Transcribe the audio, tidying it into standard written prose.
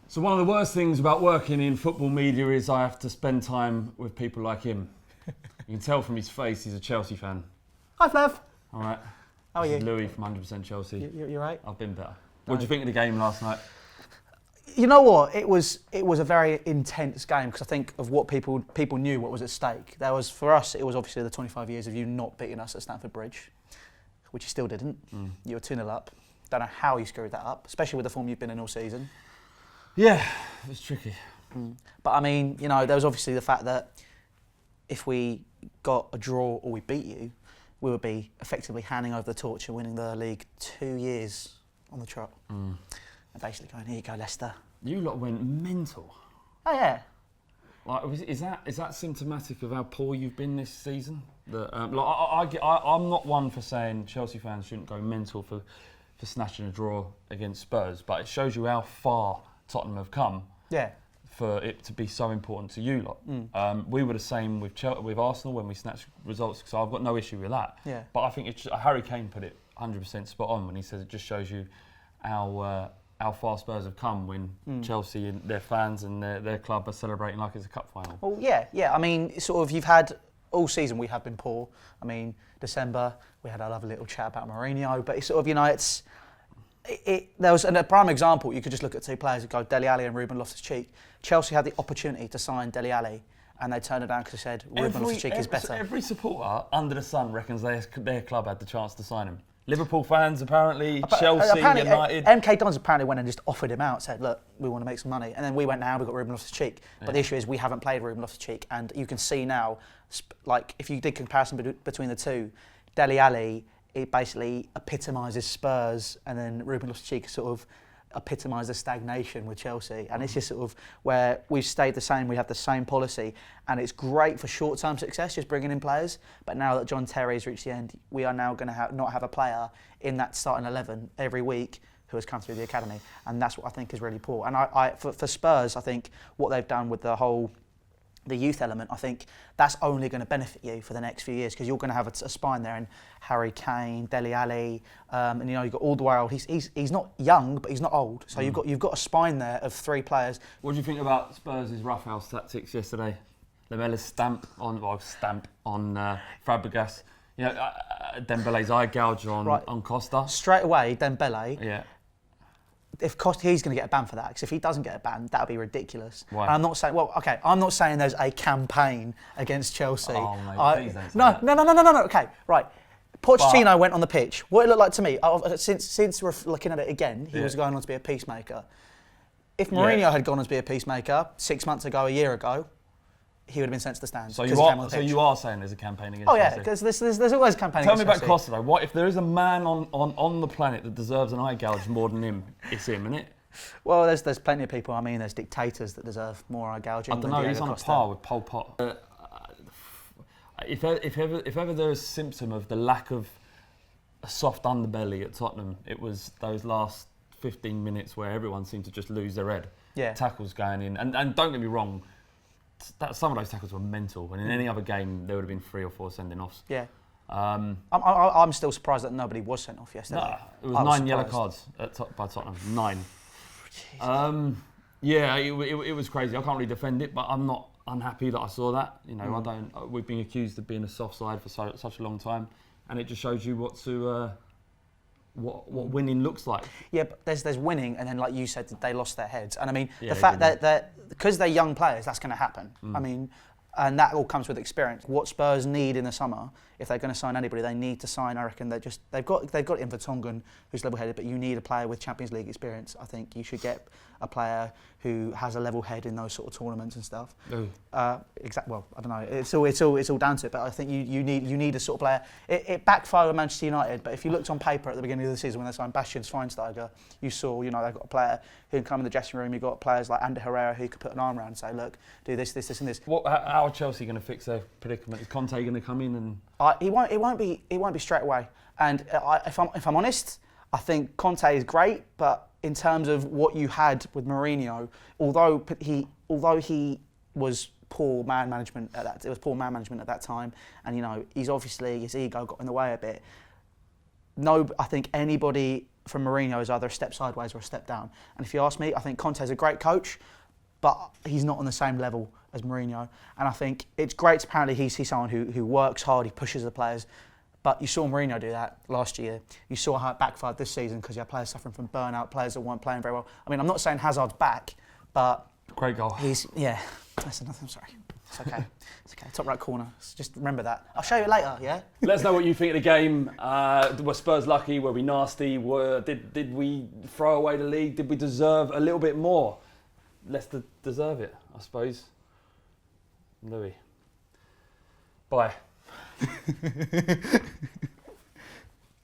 So one of the worst things about working in football media is I have to spend time with people like him. You can tell from his face he's a Chelsea fan. Hi, Flav. All right. How are you? This is Louis from 100% Chelsea. You're right. I've been better. What did you think of the game last night? You know what? It was a very intense game because I think of what people knew what was at stake. There was, for us, it was obviously the 25 years of you not beating us at Stamford Bridge, which you still didn't. You were 2-0 up. Don't know how you screwed that up, especially with the form you've been in all season. Yeah, it was tricky. But I mean, you know, there was obviously the fact that if we got a draw or we beat you, we would be effectively handing over the torch and winning the league 2 years on the trot. And basically going, here you go, Leicester. You lot went mental. Oh yeah. Like, is that symptomatic of how poor you've been this season? That I'm not one for saying Chelsea fans shouldn't go mental for snatching a draw against Spurs, but it shows you how far Tottenham have come. Yeah. For it to be so important to you lot. We were the same with Arsenal when we snatched results, so I've got no issue with that. Yeah. But I think Harry Kane put it 100% spot on when he says it just shows you how far Spurs have come when Chelsea and their fans and their club are celebrating like it's a cup final. Well, yeah. I mean, sort of, you've had all season we have been poor. I mean, December we had a lovely little chat about Mourinho, but it's sort of, you know, there was a prime example. You could just look at two players and go Dele Alli and Ruben Loftus-Cheek. Chelsea had the opportunity to sign Dele Alli, and they turned it down because they said Ruben Loftus-Cheek is better. Every supporter under the sun reckons their club had the chance to sign him. Liverpool fans apparently, Chelsea, United. MK Dons apparently went and just offered him out, said, look, we want to make some money. And then we went, now we've got Ruben Loftus-Cheek. But the issue is we haven't played Ruben Loftus-Cheek, and you can see now, like, if you did comparison between the two, Dele Alli, it basically epitomises Spurs, and then Ruben Loftus-Cheek sort of epitomise the stagnation with Chelsea. And it's just sort of where we've stayed the same, we have the same policy, and it's great for short-term success, just bringing in players. But now that John Terry's reached the end, we are now going to not have a player in that starting 11 every week who has come through the academy. And that's what I think is really poor. And for Spurs, I think what they've done with the youth element, I think that's only going to benefit you for the next few years because you're going to have a spine there, and Harry Kane, Dele Alli, and you know you've got all the way old. He's not young, but he's not old. So you've got a spine there of three players. What do you think about Spurs' roughhouse tactics yesterday? Lamella's stamp on Fabregas. You know, Dembele's eye gouge on Costa. Straight away, Dembele. Yeah. If Costa, he's going to get a ban for that, because if he doesn't get a ban, that would be ridiculous. Why? And I'm not saying there's a campaign against Chelsea. Oh, mate, please don't say that. No. Okay, right. Pochettino went on the pitch. What it looked like to me, since we're looking at it again, he was going on to be a peacemaker. If Mourinho had gone on to be a peacemaker 6 months ago, a year ago, he would have been sent to the stands. So you are saying there's a campaign against Chelsea? Oh yeah, because there's always a campaign against Chelsea. Tell me about Costa though. What if there is a man on the planet that deserves an eye gouge more than him? It's him, isn't it? Well, there's plenty of people. I mean, there's dictators that deserve more eye gouging. I don't know. He's on a par with Pol Pot. If ever there is a symptom of the lack of a soft underbelly at Tottenham, it was those last 15 minutes where everyone seemed to just lose their head. Yeah. Tackles going in, and don't get me wrong. Some of those tackles were mental, and in any other game there would have been 3 or 4 sending-offs. Yeah. I'm still surprised that nobody was sent off yesterday. No, it was 9 yellow cards by Tottenham. 9. Yeah, it was crazy. I can't really defend it, but I'm not unhappy that I saw that. You know, we've been accused of being a soft side for such a long time, and it just shows you what winning looks like. Yeah, but there's winning, and then like you said, they lost their heads. And I mean, the fact that because they're young players, that's going to happen. I mean, and that all comes with experience. What Spurs need in the summer, if they're going to sign anybody, they need to sign. I reckon they've got in Vertonghen, who's level-headed, but you need a player with Champions League experience. I think you should get a player who has a level head in those sort of tournaments and stuff. Well, I don't know. It's all down to it. But I think you need a sort of player. It backfired with Manchester United. But if you looked on paper at the beginning of the season when they signed Bastian Schweinsteiger, you saw they've got a player who can come in the dressing room. You've got players like Ander Herrera who could put an arm around and say, look, do this, this, this, and this. How are Chelsea going to fix their predicament? Is Conte going to come in and? It won't be straight away. And if I'm honest, I think Conte is great, but in terms of what you had with Mourinho, although he was poor man management at that time, and he's obviously his ego got in the way a bit. No, I think anybody from Mourinho is either a step sideways or a step down. And if you ask me, I think Conte's a great coach, but he's not on the same level as Mourinho. And I think it's great. Apparently, he's someone who works hard, he pushes the players. But you saw Mourinho do that last year. You saw how it backfired this season because you had players suffering from burnout, players that weren't playing very well. I mean, I'm not saying Hazard's back, but great goal. That's enough. I'm sorry. It's okay. It's okay. Top right corner. Just remember that. I'll show you it later. Yeah. Let us know what you think of the game. Were Spurs lucky? Were we nasty? Did we throw away the league? Did we deserve a little bit more? Let's deserve it, I suppose. Louis. Bye.